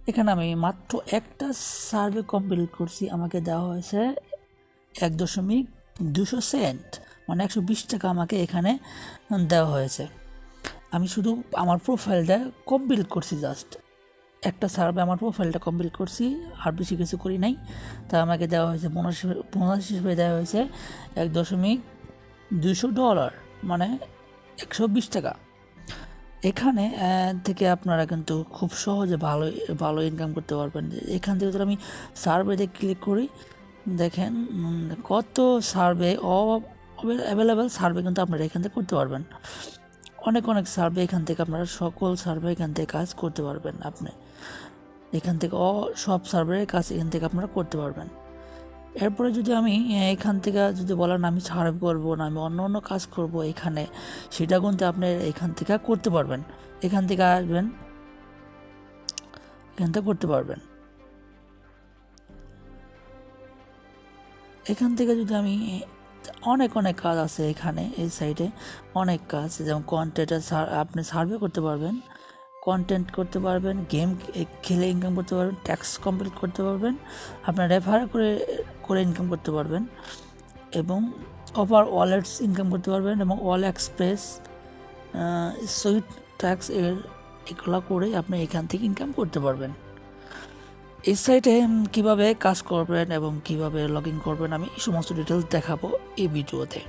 এখানে আমি মাত্র একটা সার্ভে কমপ্লিট করছি, আমাকে দেওয়া হয়েছে 1.200 সেন্ট, মানে 120 টাকা আমাকে এখানে দেওয়া হয়েছে। আমি শুধু আমার প্রোফাইলটা কমপ্লিট করছি, জাস্ট একটা সার্ভে আমার প্রোফাইলটা কমপ্লিট করছি, আর বেশি কিছু করি নাই। তা আমাকে দেওয়া হয়েছে বোনাস হিসেবে দেওয়া হয়েছে $1.200, মানে 120 টাকা। এখানে থেকে আপনারা কিন্তু খুব সহজে ভালো ইনকাম করতে পারবেন। এখান থেকে যদি আমি সার্ভেতে ক্লিক করি, দেখেন কত সার্ভে অ্যাভেলেবেল সার্ভে কিন্তু আপনারা এখান থেকে করতে পারবেন। অনেক সার্ভে এখান থেকে আপনারা সকল সার্ভে এখান থেকে কাজ করতে পারবেন। আপনি এখান থেকে সব সার্ভের কাজ এখান থেকে আপনারা করতে পারবেন। এরপরে যদি আমি এখান থেকে যদি বলেন আমি সার্ভ করবো না, আমি অন্য কাজ করব এখানে, সেটা কিন্তু আপনি এখান থেকে করতে পারবেন। এখান থেকে আসবেন, এখান থেকে করতে পারবেন। এখান থেকে যদি আমি অনেক কাজ আছে এখানে, এই সাইডে অনেক কাজ, যেমন কন্টেন্ট আপনি সার্ভে করতে পারবেন, কন্টেন্ট করতে পারবেন, গেম খেলে ইনকাম করতে পারবেন, ট্যাক্স কমপ্লিট করতে পারবেন, আপনার রেফার করে ইনকাম করতে পারবেন, এবং অফার ওয়ালেটস ইনকাম করতে পারবেন, এবং অল এক্সপ্রেস সুইট ট্যাক্স এগুলো করে আপনি এখান থেকে ইনকাম করতে পারবেন। এই সাইটে কীভাবে কাজ করবেন এবং কিভাবে লগ ইন করবেন আমি এই সমস্ত ডিটেলস দেখাবো এই ভিডিওতে।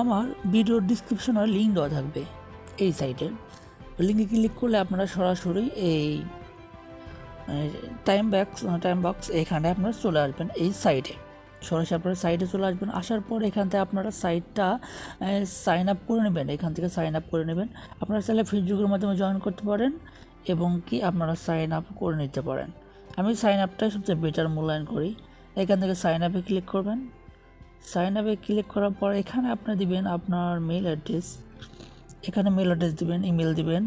আমার ভিডিওর ডিসক্রিপশনে লিঙ্ক দেওয়া থাকবে এই সাইটের। লিঙ্কে ক্লিক করলে আপনারা সরাসরি এই টাইমবাক্স এখানে আপনারা চলে আসবেন। এই সাইটে সরাসরি আপনারা সাইটে চলে আসবেন। আসার পর এখান থেকে আপনারা সাইটটা সাইন আপ করে নেবেন। এখান থেকে সাইন আপ করে নেবেন। আপনারা চাইলে ফেসবুকের মাধ্যমে জয়েন করতে পারেন এবং কি আপনারা সাইন আপ করে নিতে পারেন। আমি সাইন আপটাই সবচেয়ে বেটার মূল্যায়ন করি। এখান থেকে সাইন আপে ক্লিক করবেন। সাইন আপে ক্লিক করার পর এখানে আপনি দিবেন আপনার মেল অ্যাড্রেস, এখানে মেল অ্যাড্রেস দিবেন, ইমেল দিবেন,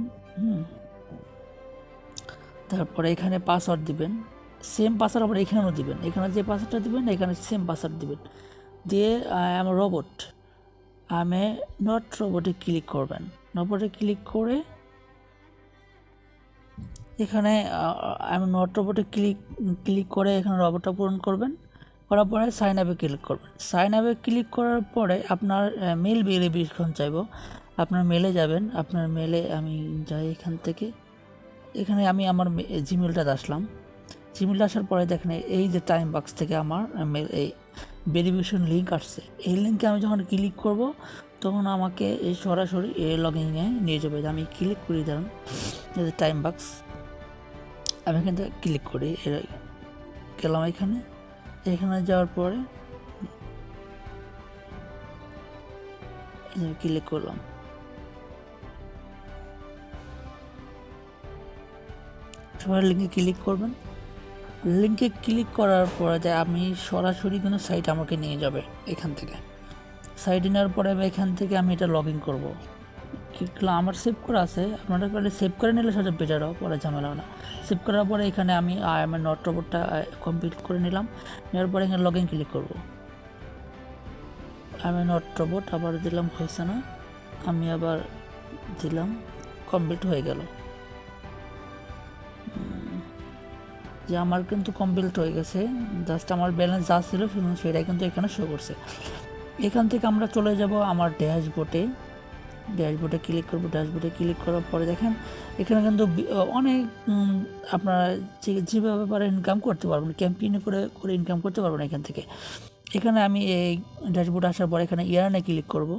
তারপরে এখানে পাসওয়ার্ড দিবেন, সেম পাসওয়ার্ড আবার এখানেও দিবেন, এখানে যে পাসওয়ার্ডটা দিবেন এখানে সেম পাসওয়ার্ড দিবেন, দিয়ে আই এম রোবট, নট রোবটে ক্লিক করবেন। রোবটে ক্লিক করে এখানে আই এম নট রোবটে ক্লিক করে এখানে রোবটটা পূরণ করবেন। করার পরে সাইন আপে ক্লিক করবেন। সাইন আপে ক্লিক করার পরে আপনার মেল ভেরিফিকেশন চাইব, আপনার মেলে যাবেন। আপনার মেলে আমি যাই, এখান থেকে এখানে আমি আমার জিমেলটা আসলাম। জিমেলটা আসার পরে দেখেন এই যে টাইমবাক্স থেকে আমার এই ভেরিফিকেশন লিঙ্ক আসছে। এই লিঙ্কে আমি যখন ক্লিক করব তখন আমাকে এই সরাসরি লগ ইনে নিয়ে যাবে। আমি ক্লিক করে দিলাম টাইমবাক্স, আমি এখান থেকে ক্লিক করি, গেলাম এখানে যাওয়ার পরে ক্লিক করলাম। সবাই লিঙ্কে ক্লিক করবেন। লিঙ্কে ক্লিক করার পরে আমি সরাসরি কিন্তু সাইট আমাকে নিয়ে যাবে। এখান থেকে সাইটে নেওয়ার পরে এখান থেকে আমি এটা লগ ইন করবো। আমার সেভ করা আছে, আপনারা সেভ করে নিলে সবচেয়ে বেটার হবে, পরে ঝামেলা না। সেভ করার পরে এখানে আমি আমার নট রোবটটা কমপ্লিট করে নিলাম। নেওয়ার পরে এখানে লগ ইন ক্লিক করবো। আমি নট রোবট আবার দিলাম, হয়েছে না, আমি আবার দিলাম, কমপ্লিট হয়ে গেল। যে আমার কিন্তু কমপ্লিট হয়ে গেছে, জাস্ট আমার ব্যালেন্স যা ছিল সেটাই কিন্তু এখানে শো করছে। এখান থেকে আমরা চলে যাব আমার ড্যাশবোর্ডে ক্লিক করব। ড্যাশবোর্ডে ক্লিক করার পরে দেখেন এখানে কিন্তু অনেক আপনারা যেভাবে পারে ইনকাম করতে পারবেন, ক্যাম্পেইন করে ইনকাম করতে পারবেন এখান থেকে। এখানে আমি এই ড্যাশবোর্ডে আসার পর এখানে ইয়ার্নে ক্লিক করব।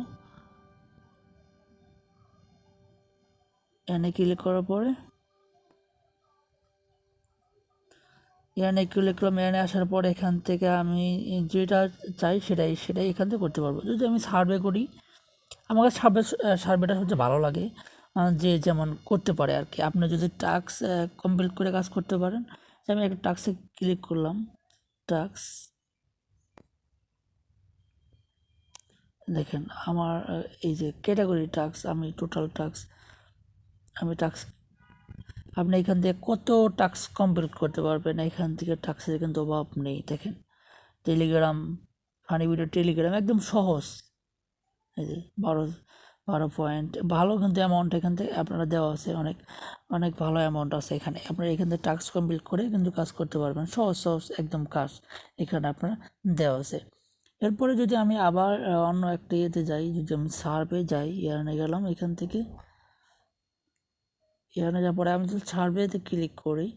ইয়ার্নে ক্লিক করার পরে ইয়ার্নে ক্লিক করলাম। ইয়ার্নে আসার পর এখান থেকে আমি যেটা চাই সেটাই এখান থেকে করতে পারবো। যদি আমি সার্ভে করি, আমার কাছে সার্ভেটা সবচেয়ে ভালো লাগে, যে যেমন করতে পারে আর কি। আপনি যদি টাস্ক কমপ্লিট করে কাজ করতে পারেন, আমি একটা টাস্কে ক্লিক করলাম। টাস্ক দেখেন আমার এই যে ক্যাটাগরি টাস্ক, আমি টোটাল টাস্ক আপনি এখান থেকে কত টাস্ক কমপ্লিট করতে পারবেন। এখান থেকে টাস্কের কিন্তু অভাব নেই। দেখেন টেলিগ্রাম, ফানি ভিডিও টেলিগ্রাম একদম সহজ। এই যে 12 পয়েন্ট, ভালো কিন্তু অ্যামাউন্ট এখান থেকে আপনারা দেওয়া আছে, অনেক অনেক ভালো অ্যামাউন্ট আছে এখানে। আপনারা এখান থেকে টাস্ক কমপ্লিট করে কিন্তু কাজ করতে পারবেন, সহজ সহজ একদম কাজ এখানে আপনার দেওয়া আছে। এরপরে যদি আমি আবার অন্য একটা ইয়েতে যাই, যদি আমি সার্ভে যাই, এখানে গেলাম, এখান থেকে এখানে যাওয়ার পরে আমি যদি সার্ভেতে ক্লিক করি,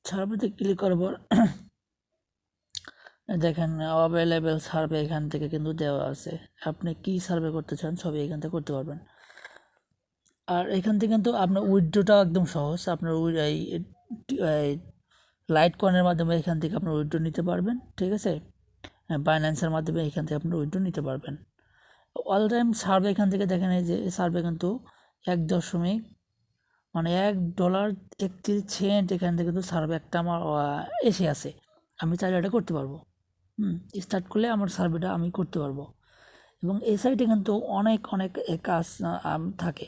সার্ভেতে ক্লিক করার পর দেখেন অ্যাভেলেবেল সার্ভে এখান থেকে কিন্তু দেওয়া আছে, আপনি কি সার্ভে করতে চান সবই এখান থেকে করতে পারবেন। আর এখান থেকে কিন্তু আপনার উইথড্রটাও একদম সহজ, আপনার এই লাইট কয়েনের মাধ্যমে এখান থেকে আপনার উইথড্র নিতে পারবেন, ঠিক আছে। বাইন্যান্সের মাধ্যমে এখান থেকে আপনার উইথড্র নিতে পারবেন। অল টাইম সার্ভে এখান থেকে দেখেন, এই যে সার্ভে কিন্তু 1 মানে $1.31 এখান থেকে কিন্তু সার্ভে একটা আমার এসে আছে, আমি চাইলে এটা করতে পারবো। স্টার্ট করলে আমার সার্ভেটা আমি করতে পারবো। এবং এই সাইটে কিন্তু অনেক অনেক কাজ থাকে।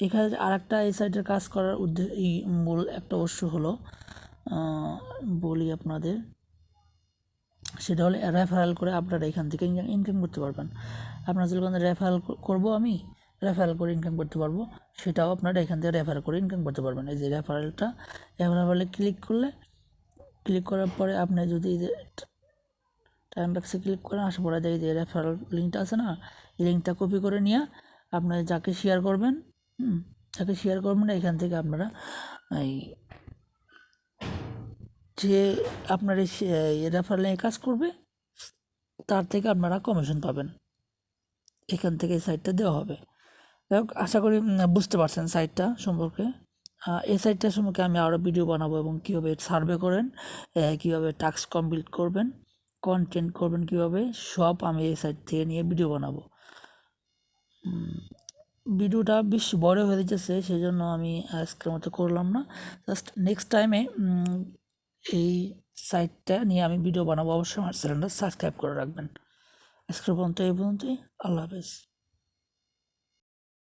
এখানে আর একটা এই সাইটের কাজ করার মূল একটা উৎস হলো, বলি আপনাদের, সেটা হলো রেফারেল করে আপনারা এখান থেকে ইনকাম করতে পারবেন। আপনারা যখন রেফারেল করবো, আমি রেফারেল করে ইনকাম করতে পারবো, সেটাও আপনারা এখান থেকে রেফারেল করে ইনকাম করতে পারবেন। এই যে রেফারেলে ক্লিক করার পরে আপনি যদি টাইমবাক্সে ক্লিক করেন, আসার পরে দেখি যে রেফারেল লিঙ্কটা আছে না, এই লিঙ্কটা কপি করে নিয়ে আপনারা যাকে শেয়ার করবেন, এখান থেকে আপনারা এই যে আপনার এই রেফারেলে কাজ করবে তার থেকে আপনারা কমিশন পাবেন, এখান থেকে এই সাইটটা দেওয়া হবে। যাই হোক, আশা করি বুঝতে পারছেন সাইটটা সম্পর্কে। এই সাইটটা সম্পর্কে আমি আরও ভিডিও বানাবো, এবং কীভাবে সার্ভে করেন, কীভাবে টাস্ক কমপ্লিট করবেন, কন্টেন্ট করবেন কীভাবে, সব আমি এই সাইট থেকে নিয়ে ভিডিও বানাবো। ভিডিওটা বেশ বড় হয়ে যাচ্ছে, সেই জন্য আমি আজকের মতো করলাম না, জাস্ট নেক্সট টাইমে এই সাইটটা নিয়ে আমি ভিডিও বানাবো। অবশ্যই আমার চ্যানেলটা সাবস্ক্রাইব করে রাখবেন। আজকের পর্যন্ত এই পর্যন্তই, আল্লাহ হাফেজ।